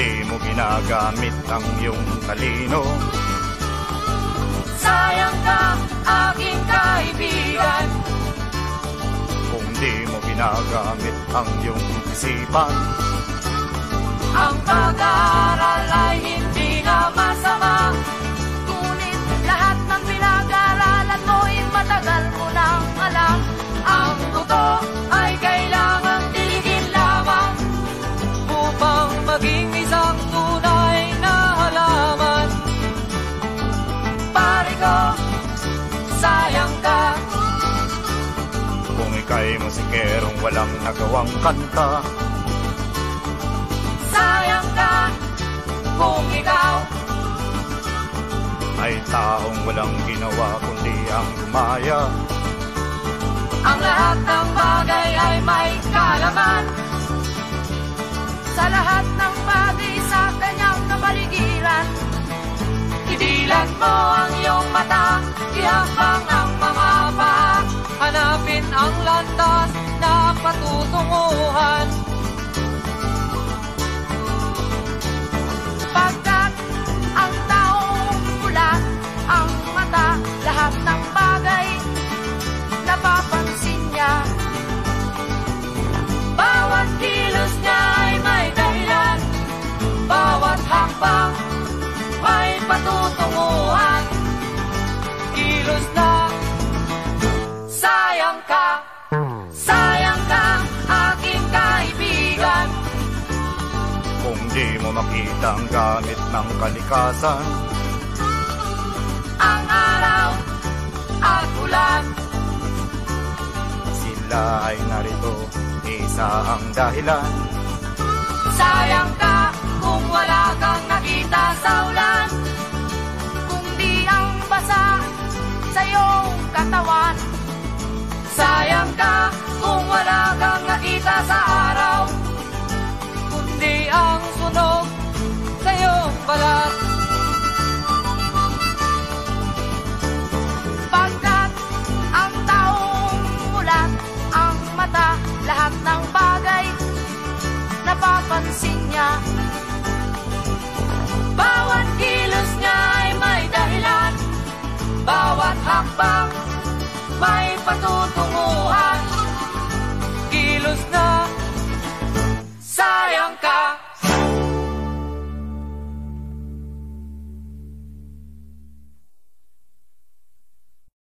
di mo ginagamit ang iyong talino. Sayang ka, aking kaibigan, kung di mo ginagamit ang iyong isipan. Ang pag-aaral ay hindi na masama, ngunit lahat ng pinag-aaralan mo'y matagal mo nang alam. Ang buto ay kailangang tiligin lamang upang maging isang tunay na halaman. Pare ko, sayang ka, kung ika'y musikerong walang nagawang kanta. Sayang ka, kung ikaw ay taong walang ginawa kundi ang lumaya. Ang lahat ng bagay ay may kalaman, sa lahat ng bagay sa kanyang kapaligiran. Idilat mo ang iyong mata, ihambang ang mga paa, hanapin ang landas na patutunguhan. Pagkat ang taong pula ang mata, lahat ng bagay napapansin niya. Bawat kilos niya ay may dahilan, bawat hakbang may patutunguhan. Kilos na sayang ka, aking kaibigan, Kung di mo makita ang gamit ng kalikasan, ang araw at ulan. sila ay narito, isa ang dahilan. Sayang ka, kung wala kang nakita sa ulan, kung di ang basa sa iyong katawan. Sayang ka, kung wala kang nakita sa araw, kundi ang sunog sa iyong balat. Pagkat ang taong mulat ang mata, lahat ng bagay napapansin niya. Bawat kilos niya ay may dahilan, bawat hakbang may patutunguhan.